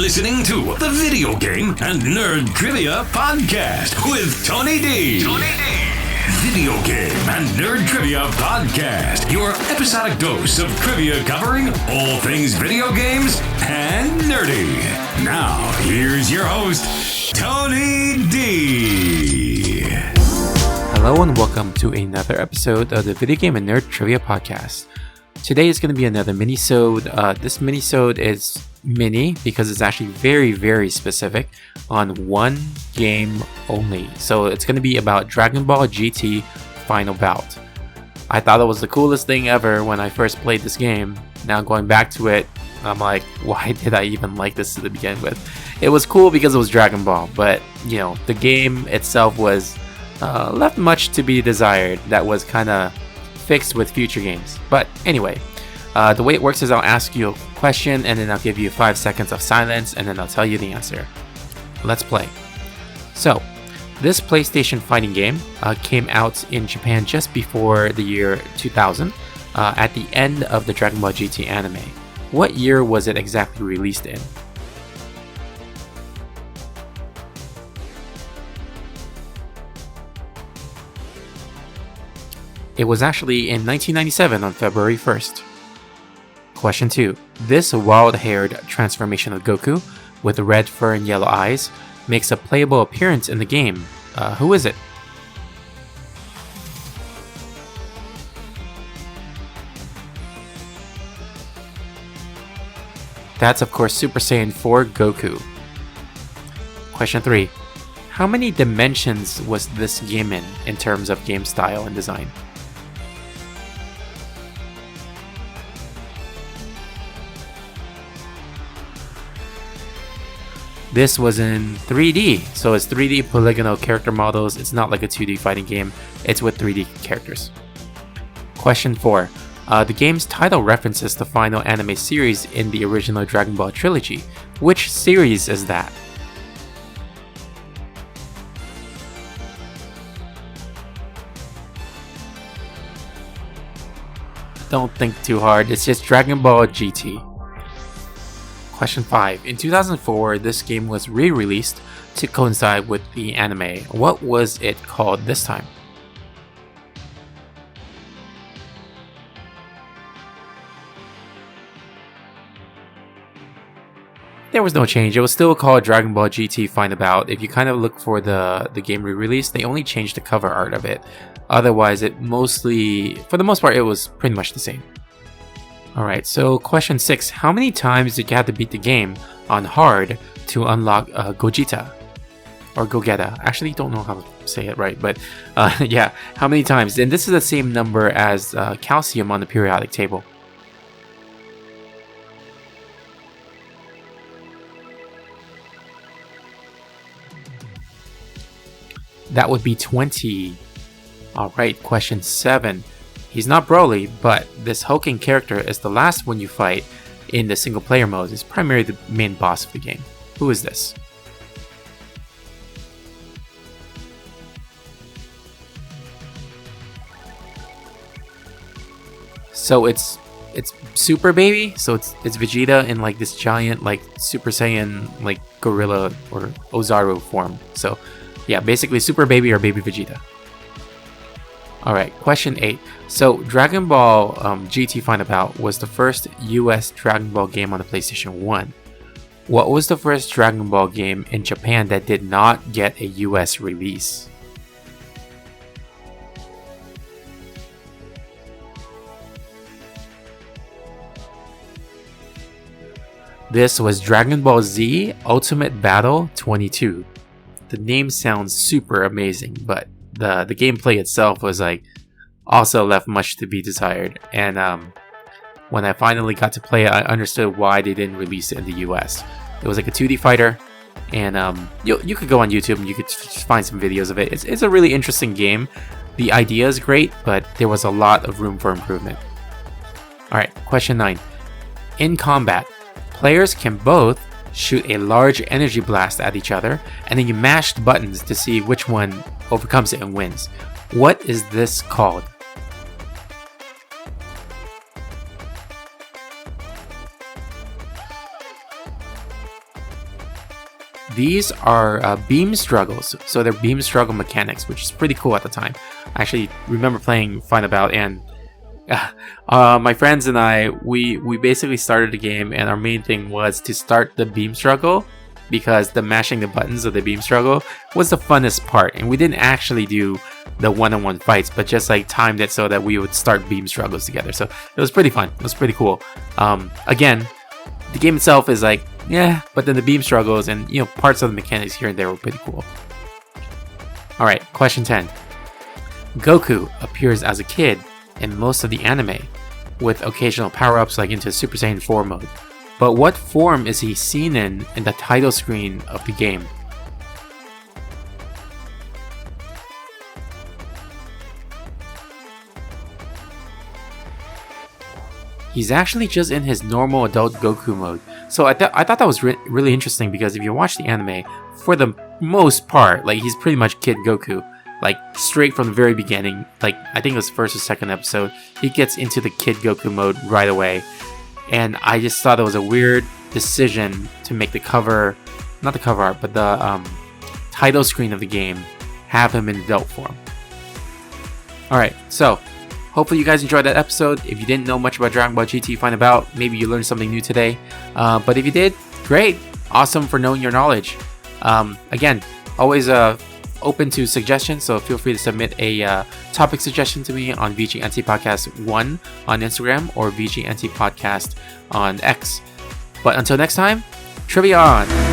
listening to the Video Game and Nerd Trivia Podcast with Tony D. Video Game and Nerd Trivia Podcast, your episodic dose of trivia covering all things video games and nerdy. Now, here's your host, Tony D. Hello and welcome to another episode of the Video Game and Nerd Trivia Podcast. Today is going to be another minisode. This minisode is mini because it's actually very, very specific on one game only. So it's going to be about Dragon Ball GT Final Bout. I thought it was the coolest thing ever when I first played this game. Now going back to it, I'm like, why did I even like this to begin with? It was cool because it was Dragon Ball, but you know, the game itself was left much to be desired. That was kind of fixed with future games. But anyway, the way it works is I'll ask you a question and then I'll give you 5 seconds of silence and then I'll tell you the answer. Let's play. So, this PlayStation fighting game came out in Japan just before the year 2000, at the end of the Dragon Ball GT anime. What year was it exactly released in? It was actually in 1997 on February 1st. Question 2. This wild-haired transformation of Goku, with red fur and yellow eyes, makes a playable appearance in the game. Who is it? That's of course Super Saiyan 4 Goku. Question 3. How many dimensions was this game in terms of game style and design? This was in 3D, so it's 3D polygonal character models. It's not like a 2D fighting game, it's with 3D characters. Question 4. The game's title references the final anime series in the original Dragon Ball trilogy. Which series is that? Don't think too hard, it's just Dragon Ball GT. Question 5. In 2004, this game was re-released to coincide with the anime. What was it called this time? There was no change. It was still called Dragon Ball GT Final Bout. If you kind of look for the game re-release, they only changed the cover art of it. Otherwise, for the most part, it was pretty much the same. Alright, so question 6. How many times did you have to beat the game on hard to unlock Gogeta? Or Gogeta. Actually, don't know how to say it right, but yeah, how many times? And this is the same number as calcium on the periodic table. That would be 20. Alright, question 7. He's not Broly, but this hulking character is the last one you fight in the single player mode. It's primarily the main boss of the game. Who is this? So it's Super Baby, so it's Vegeta in like this giant like Super Saiyan like gorilla or Ozaru form. So yeah, basically Super Baby or Baby Vegeta. Alright, question 8. So, Dragon Ball GT Final Bout was the first US Dragon Ball game on the PlayStation 1. What was the first Dragon Ball game in Japan that did not get a US release? This was Dragon Ball Z Ultimate Battle 22. The name sounds super amazing, but the gameplay itself was like also left much to be desired. And when I finally got to play it, I understood why they didn't release it in the US. It was like a 2D fighter, and you could go on YouTube and you could find some videos of it. It's a really interesting game. The idea is great, but there was a lot of room for improvement. Alright, question 9. In combat, players can both shoot a large energy blast at each other, and then you mash the buttons to see which one overcomes it and wins. What is this called? These are beam struggles, so they're beam struggle mechanics, which is pretty cool at the time. I actually remember playing Final Bout, and my friends and I, we basically started the game, and our main thing was to start the beam struggle, because the mashing the buttons of the beam struggle was the funnest part, and we didn't actually do the one-on-one fights, but just like timed it so that we would start beam struggles together. So it was pretty fun. It was pretty cool. Again, the game itself is like, yeah, but then the beam struggles and, you know, parts of the mechanics here and there were pretty cool. Alright, question 10. Goku appears as a kid in most of the anime, with occasional power-ups like into Super Saiyan 4 mode. But what form is he seen in the title screen of the game? He's actually just in his normal adult Goku mode. So I thought that was really interesting, because if you watch the anime, for the most part, like, he's pretty much Kid Goku. Like, straight from the very beginning, like, I think it was first or second episode, he gets into the Kid Goku mode right away. And I just thought it was a weird decision to make the cover, not the cover art, but the title screen of the game have him in adult form. Alright, so hopefully you guys enjoyed that episode. If you didn't know much about Dragon Ball GT Final Bout, maybe you learned something new today. But if you did, great. Awesome for knowing your knowledge. Again, always open to suggestions, so feel free to submit a topic suggestion to me on VGNT Podcast 1 on Instagram or VGNT Podcast on X. But until next time, trivia on!